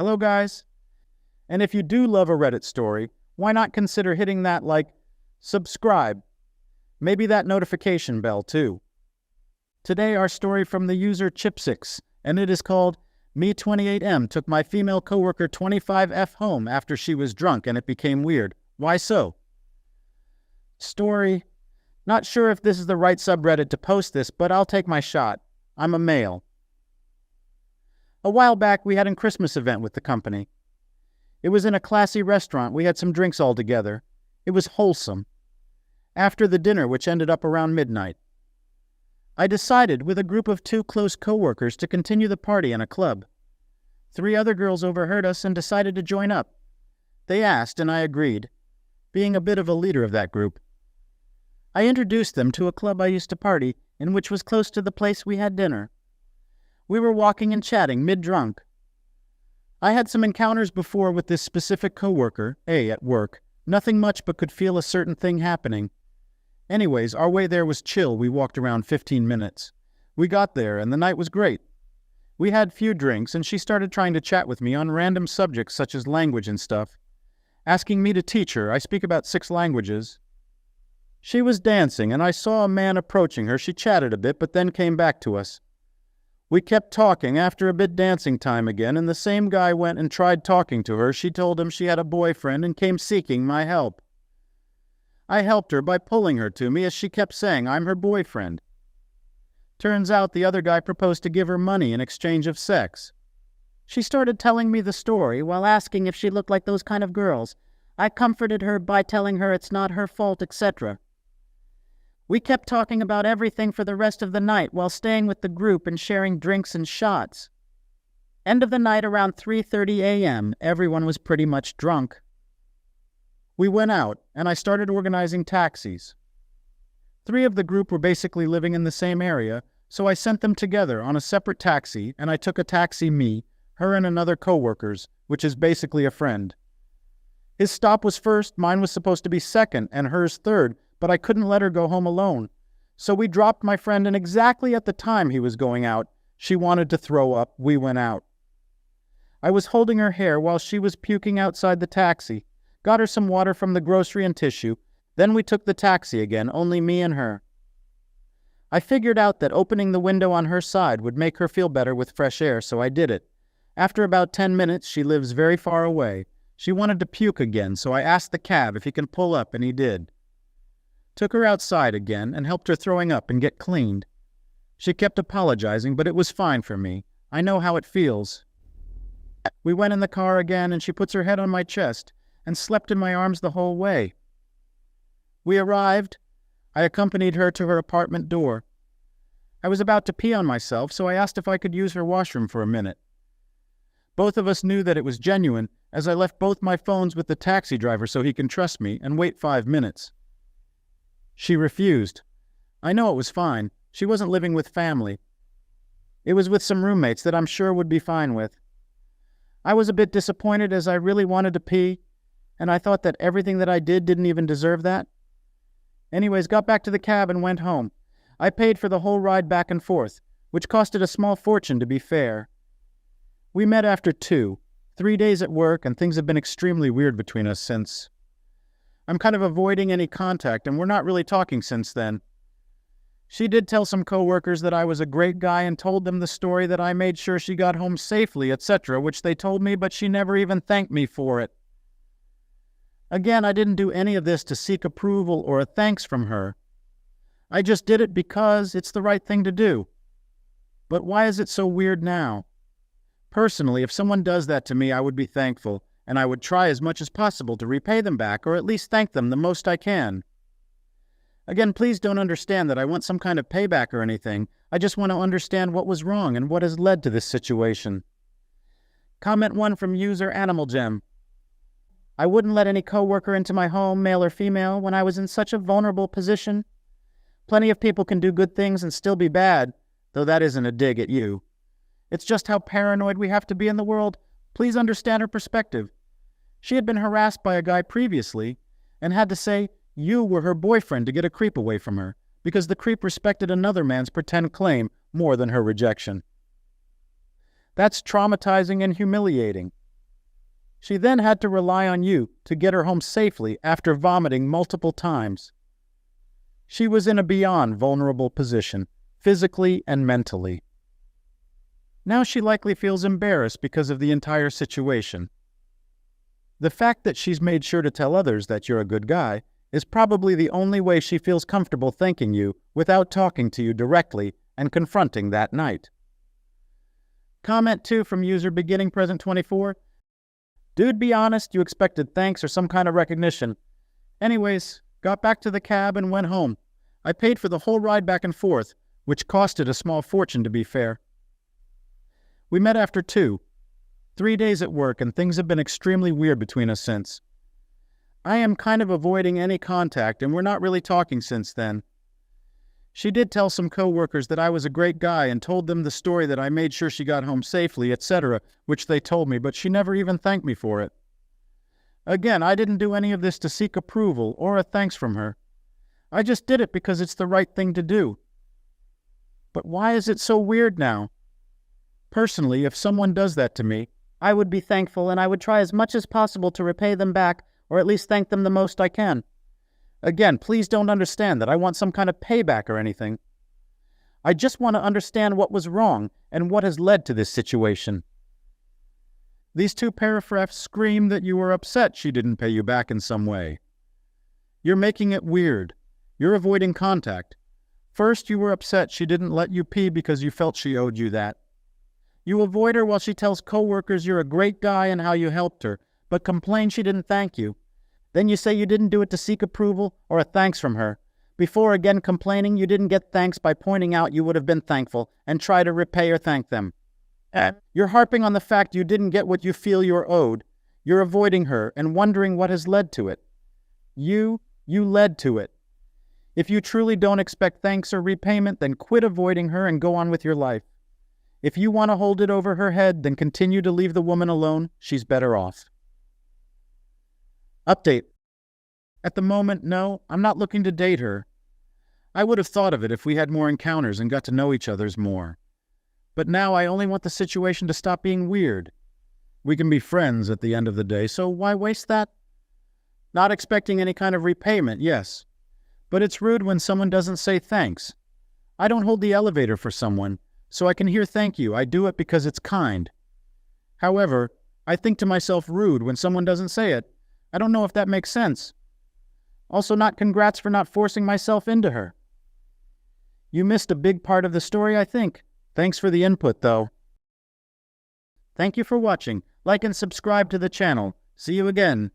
Hello, guys. And if you do love a Reddit story, why not consider hitting that subscribe, maybe that notification bell too. Today, our story from the user Chipsix, and it is called Me28M took my female coworker 25F home after she was drunk and it became weird. Why so? Story. Not sure if this is the right subreddit to post this, but I'll take my shot. I'm a male. A while back, we had a Christmas event with the company. It was in a classy restaurant. We had some drinks all together. It was wholesome. After the dinner, which ended up around midnight, I decided with a group of 2 close coworkers to continue the party in a club. 3 other girls overheard us and decided to join up. They asked, and I agreed, being a bit of a leader of that group. I introduced them to a club I used to party in, which was close to the place we had dinner. We were walking and chatting mid-drunk. I had some encounters before with this specific coworker, A, at work. Nothing much, but could feel a certain thing happening. Anyways, our way there was chill. We walked around 15 minutes. We got there, and the night was great. We had few drinks, and she started trying to chat with me on random subjects such as language and stuff, asking me to teach her. I speak about 6 languages. She was dancing, and I saw a man approaching her. She chatted a bit, but then came back to us. We kept talking. After a bit, dancing time again, and the same guy went and tried talking to her. She told him she had a boyfriend and came seeking my help. I helped her by pulling her to me as she kept saying I'm her boyfriend. Turns out the other guy proposed to give her money in exchange of sex. She started telling me the story while asking if she looked like those kind of girls. I comforted her by telling her it's not her fault, etc. We kept talking about everything for the rest of the night while staying with the group and sharing drinks and shots. End of the night around 3:30 a.m., everyone was pretty much drunk. We went out, and I started organizing taxis. 3 of the group were basically living in the same area, so I sent them together on a separate taxi, and I took a taxi me, her and another coworker's, which is basically a friend. His stop was first, mine was supposed to be second, and hers third, but I couldn't let her go home alone. So we dropped my friend, and exactly at the time he was going out, she wanted to throw up. We went out. I was holding her hair while she was puking outside the taxi, got her some water from the grocery and tissue, then we took the taxi again, only me and her. I figured out that opening the window on her side would make her feel better with fresh air, so I did it. After about 10 minutes, she lives very far away. She wanted to puke again, so I asked the cab if he can pull up, and he did. Took her outside again and helped her throwing up and get cleaned. She kept apologizing, but it was fine for me. I know how it feels. We went in the car again, and she puts her head on my chest and slept in my arms the whole way. We arrived. I accompanied her to her apartment door. I was about to pee on myself, so I asked if I could use her washroom for a minute. Both of us knew that it was genuine, as I left both my phones with the taxi driver so he can trust me and wait 5 minutes. She refused. I know it was fine. She wasn't living with family. It was with some roommates that I'm sure would be fine with. I was a bit disappointed as I really wanted to pee, and I thought that everything that I did didn't even deserve that. Anyways, got back to the cab and went home. I paid for the whole ride back and forth, which costed a small fortune to be fair. We met after 3 days at work, and things have been extremely weird between us since. I'm kind of avoiding any contact, and we're not really talking since then. She did tell some coworkers that I was a great guy and told them the story that I made sure she got home safely, etc., which they told me, but she never even thanked me for it. Again, I didn't do any of this to seek approval or a thanks from her. I just did it because it's the right thing to do. But why is it so weird now? Personally, if someone does that to me, I would be thankful, and I would try as much as possible to repay them back, or at least thank them the most I can. Again, please don't understand that I want some kind of payback or anything. I just want to understand what was wrong and what has led to this situation. Comment 1 from user Animal Gem. I wouldn't let any coworker into my home, male or female, when I was in such a vulnerable position. Plenty of people can do good things and still be bad, though that isn't a dig at you. It's just how paranoid we have to be in the world. Please understand her perspective. She had been harassed by a guy previously and had to say you were her boyfriend to get a creep away from her, because the creep respected another man's pretend claim more than her rejection. That's traumatizing and humiliating. She then had to rely on you to get her home safely after vomiting multiple times. She was in a beyond vulnerable position, physically and mentally. Now she likely feels embarrassed because of the entire situation. The fact that she's made sure to tell others that you're a good guy is probably the only way she feels comfortable thanking you without talking to you directly and confronting that night. Comment 2 from user beginning present 24. Dude, be honest, you expected thanks or some kind of recognition. Anyways, got back to the cab and went home. I paid for the whole ride back and forth, which costed a small fortune to be fair. We met after 3 days at work, and things have been extremely weird between us since. I am kind of avoiding any contact, and we're not really talking since then. She did tell some coworkers that I was a great guy and told them the story that I made sure she got home safely, etc., which they told me, but she never even thanked me for it. Again, I didn't do any of this to seek approval or a thanks from her. I just did it because it's the right thing to do. But why is it so weird now? Personally, if someone does that to me, I would be thankful and I would try as much as possible to repay them back, or at least thank them the most I can. Again, please don't understand that I want some kind of payback or anything. I just want to understand what was wrong and what has led to this situation. These 2 paragraphs scream that you were upset she didn't pay you back in some way. You're making it weird. You're avoiding contact. First, you were upset she didn't let you pee because you felt she owed you that. You avoid her while she tells coworkers you're a great guy and how you helped her, but complain she didn't thank you. Then you say you didn't do it to seek approval or a thanks from her, before again complaining you didn't get thanks by pointing out you would have been thankful and try to repay or thank them. You're harping on the fact you didn't get what you feel you're owed. You're avoiding her and wondering what has led to it. You led to it. If you truly don't expect thanks or repayment, then quit avoiding her and go on with your life. If you want to hold it over her head, then continue to leave the woman alone. She's better off. Update. At the moment, no, I'm not looking to date her. I would have thought of it if we had more encounters and got to know each other more. But now I only want the situation to stop being weird. We can be friends at the end of the day, so why waste that? Not expecting any kind of repayment, yes. But it's rude when someone doesn't say thanks. I don't hold the elevator for someone, so I can hear thank you. I do it because it's kind. However, I think to myself rude when someone doesn't say it. I don't know if that makes sense. Also, not congrats for not forcing myself into her. You missed a big part of the story, I think. Thanks for the input, though. Thank you for watching. Like and subscribe to the channel. See you again.